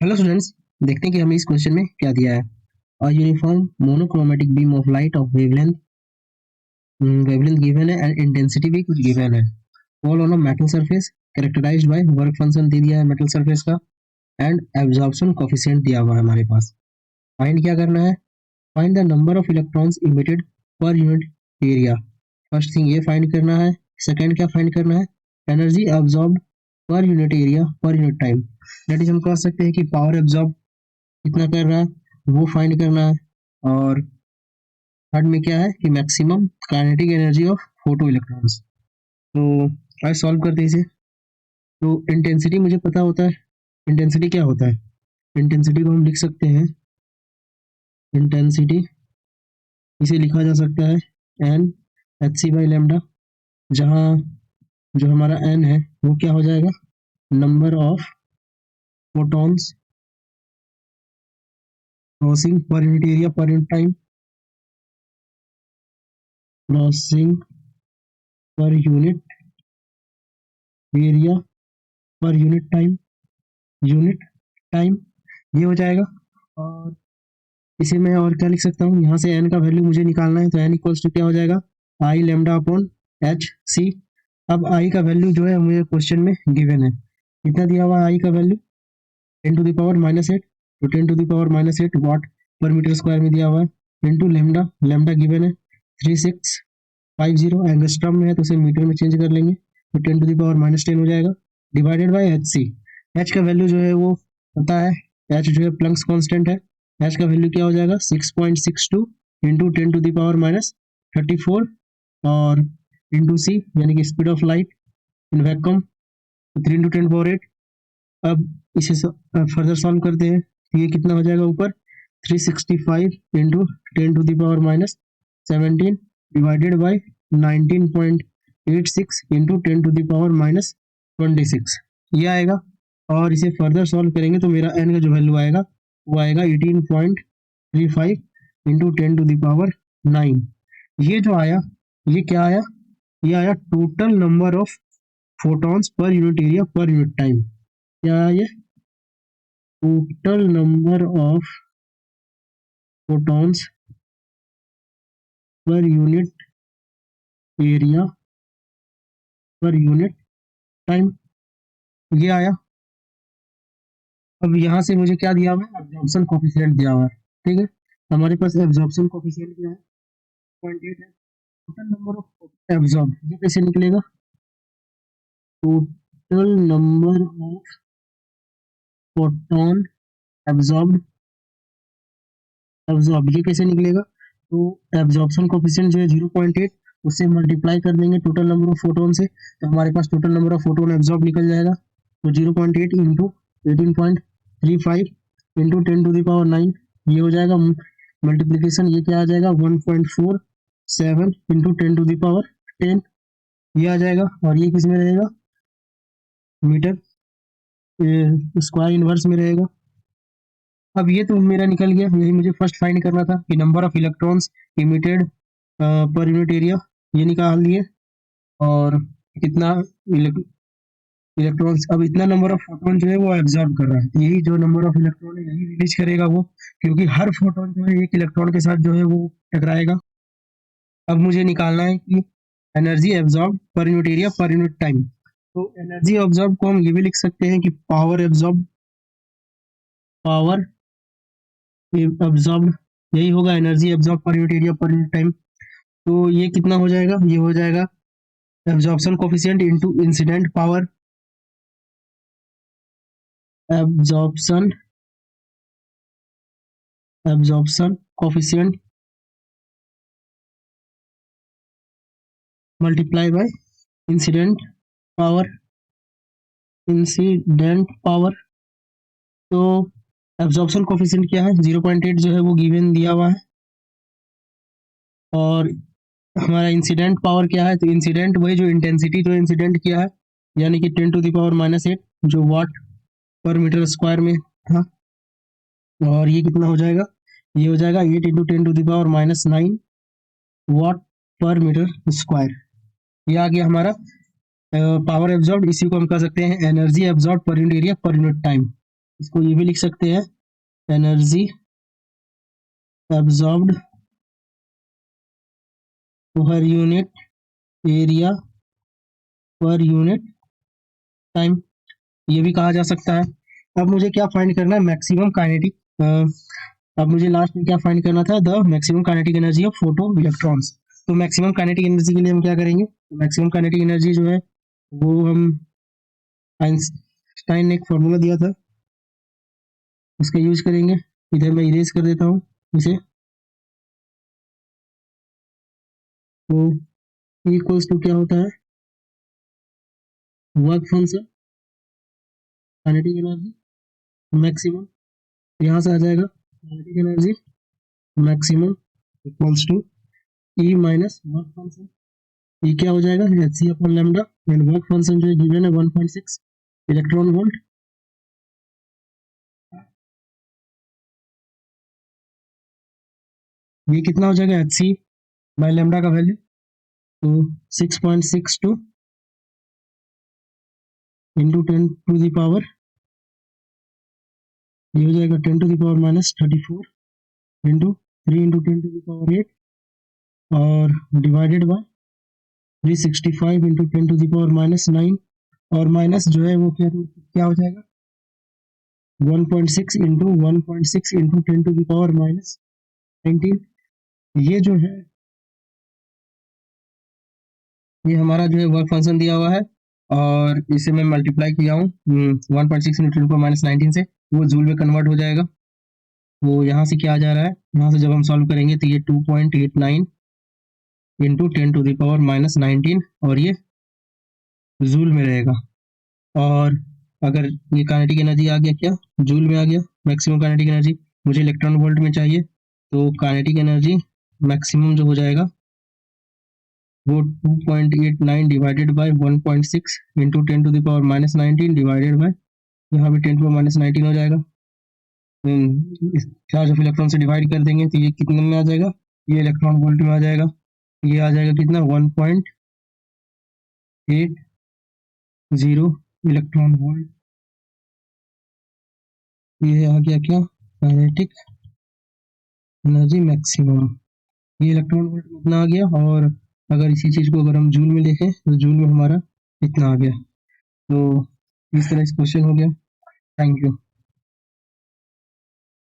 Hello students, देखते हैं कि हमें इस क्वेश्चन में क्या दिया है। A uniform monochromatic beam of light of wavelength given है एंड इंटेंसिटी भी कुछ गिवन है। Fall on a metal surface characterised by work function दे दिया है मेटल सरफेस का एंड एब्जॉर्प्शन कोफिशिएंट दिया हुआ है हमारे पास। फाइंड क्या करना है? Find the number of electrons emitted per unit area. First thing ये फाइंड करना है। सेकंड क्या फाइंड करना है? एनर्जी अब्सॉर्ब्ड पर unit area per unit time. That is हम कह सकते हैं कि पावर एब्सॉर्ब कितना कर रहा है वो फाइंड करना है। और थर्ड में क्या है कि maximum kinetic energy of photo electrons. तो आज सॉल्व करते हैं इसे। तो इंटेंसिटी मुझे पता होता है। इंटेंसिटी क्या होता है? इंटेंसिटी को हम लिख सकते हैं, इंटेंसिटी इसे लिखा जा सकता है N H C by lambda, जहाँ जो हमारा एन है वो क्या हो जाएगा? Number of photons crossing per unit area per unit time, crossing per unit area per unit time ये हो जाएगा। और इसे मैं और क्या लिख सकता हूँ? यहाँ से एन का वैल्यू मुझे निकालना है, तो एन इक्वल्स टू क्या हो जाएगा? I lambda upon H C. अब आई का वैल्यू जो है मुझे क्वेश्चन में गिवन है, कितना दिया हुआ है आई का वैल्यू? 10⁻⁸। तो 10⁻⁸ वाट पर मीटर स्क्वायर में दिया हुआ है, इंटू लेमडा, लेमडा गिवन है 3650 एंगस्ट्रॉम में है, तो उसे मीटर में चेंज कर लेंगे, तो 10⁻⁻10 हो जाएगा, divided by H C. H का वैल्यू जो है वो पता है, एच जो है प्लंक्स कांस्टेंट है। एच का वैल्यू क्या हो जाएगा? 6.62 इंटू 10⁻34 और इंटू सी यानी कि speed of light in vacuum 3 × 10⁸। अब इसे फर्दर सॉल्व करते हैं, तो ये कितना हो जाएगा ऊपर? 365 इंटू 10⁻17 डिवाइडेड बाई 19.86 इंटू 10⁻26 ये आएगा। और इसे फर्दर सॉल्व करेंगे तो मेरा एन का जो वैल्यू आएगा वो आएगा 18.35 इंटू 10⁻9। ये जो आया ये क्या आया? ये आया total number of photons per unit area per unit time. क्या है ये? Total number of photons per unit area per unit time ये आया। अब यहाँ से मुझे क्या दिया हुआ है? एब्जॉर्प्शन कोफिशिएंट दिया हुआ है। ठीक है, हमारे पास एब्जॉर्प्शन कोफिशिएंट क्या है? 0.8 है। टोटल नंबर ऑफ एब्जॉर्ब ये कैसे निकलेगा? Total number of photon absorb ये कैसे निकलेगा? तो एब्जॉर्प्शन कोफिशिएंट जो है 0.8, उससे मल्टीप्लाई कर देंगे टोटल नंबर ऑफ फोटोन से, तो हमारे पास total number of photon absorb निकल जाएगा। तो 0.8 इंटू 18.35 इंटू 10⁻9 ये हो जाएगा मल्टीप्लीकेशन, ये क्या आ जाएगा? 1.47 इंटू 10⁻10 ये आ जाएगा। और ये किस में रहेगा? मीटर स्क्वायर इनवर्स में रहेगा। अब ये तो मेरा निकल गया, यही मुझे फर्स्ट फाइंड करना था कि number of electrons emitted per unit area, ये निकाल लिए। और कितना इलेक्ट्रॉन्स, अब इतना नंबर ऑफ फोटोन जो है वो एब्जॉर्ब कर रहा है, यही जो नंबर ऑफ इलेक्ट्रॉन है यही रिलीज करेगा वो, क्योंकि हर फोटोन जो है एक इलेक्ट्रॉन के साथ जो है वो टकराएगा। अब मुझे निकालना है कि एनर्जी एब्जॉर्ब पर unit area per unit time. तो एनर्जी एब्जॉर्ब को हम ये भी लिख सकते हैं कि पावर एब्जॉर्ब यही होगा, एनर्जी एब्जॉर्ब पर unit area per unit time. तो ये कितना हो जाएगा? ये हो जाएगा absorption coefficient into incident power, absorption coefficient multiply by incident power. तो एब्जॉर्प्शन कोफिशिएंट क्या है? 0.8 जो है वो गिवन दिया हुआ है। और हमारा इंसिडेंट पावर क्या है? तो इंसिडेंट वही जो इंटेंसिटी जो इंसिडेंट किया है, यानी कि 10⁻⁻8 जो वाट पर मीटर स्क्वायर में था। और ये कितना हो जाएगा? ये हो जाएगा 8 इंटू 10⁻⁻9 वाट पर मीटर स्क्वायर। ये आ गया हमारा पावर एब्जॉर्ब। इसी को हम कह सकते हैं एनर्जी एब्जॉर्ब पर unit area per unit time. इसको ये भी लिख सकते हैं एनर्जी एब्जॉर्ब्ड पर unit area per unit time, ये भी कहा जा सकता है। अब मुझे क्या फाइंड करना है, मैक्सिमम काइनेटिक, अब मुझे लास्ट में क्या फाइंड करना था, the maximum kinetic energy of photo electrons. तो मैक्सिमम काइनेटिक एनर्जी के लिए हम क्या करेंगे, मैक्सिमम काइनेटिक एनर्जी जो है वो हम आइंस्टाइन ने एक फॉर्मूला दिया था उसका यूज करेंगे। इधर मैं इरेज कर देता हूँ इसे। तो इक्वल्स टू क्या होता है, work function kinetic energy maximum, यहाँ से आ जाएगा kinetic energy maximum equals to E minus work function. ये क्या हो जाएगा, H C upon lambda, and work function जो है गिवन है 1.6 इलेक्ट्रॉन वोल्ट। ये कितना हो जाएगा, एच सी बाय लैम्डा का वैल्यू, तो 6.62 इंटू 10 टू द पावर, ये हो जाएगा 10 to the power minus 34 into 3 into 10 to the power 8 और divided by 365 into 10 to the power minus 9, और माइनस जो है वो क्या हो जाएगा 1.6 into 1.6 into 10 to the power minus 19। ये जो है ये हमारा जो है वर्क फंक्शन दिया हुआ है, और इसे मैं मल्टीप्लाई किया हूँ 1.6 इंटू 10 माइनस 19 से, वो जूल में कन्वर्ट हो जाएगा। वो यहाँ से क्या आ जा रहा है, यहाँ से जब हम सॉल्व करेंगे तो ये 2.89 into 10 to the power minus 19, और ये जूल में रहेगा। और अगर ये काइनेटिक एनर्जी आ गया क्या, जूल में आ गया मैक्सिमम काइनेटिक एनर्जी, मुझे इलेक्ट्रॉन वोल्ट में चाहिए, तो काइनेटिक एनर्जी मैक्सिमम जो हो जाएगा वो 2.89 divided by 1.6 into 10 to the power minus 19 divided by, यहाँ भी 10 टू पावर माइनस 19 हो जाएगा। चार्ज ऑफ इलेक्ट्रॉन से डिवाइड कर देंगे तो ये कितने में आ जाएगा, ये इलेक्ट्रॉन वोल्ट में आ जाएगा। ये आ जाएगा कितना 1.80 इलेक्ट्रॉन वोल्ट। ये आ गया क्या, काइनेटिक एनर्जी मैक्सिमम, ये इलेक्ट्रॉन वोल्ट में इतना आ गया। और अगर इसी चीज को अगर हम जूल में देखें तो जूल में हमारा इतना आ गया। तो इस तरह से क्वेश्चन हो गया। Thank you.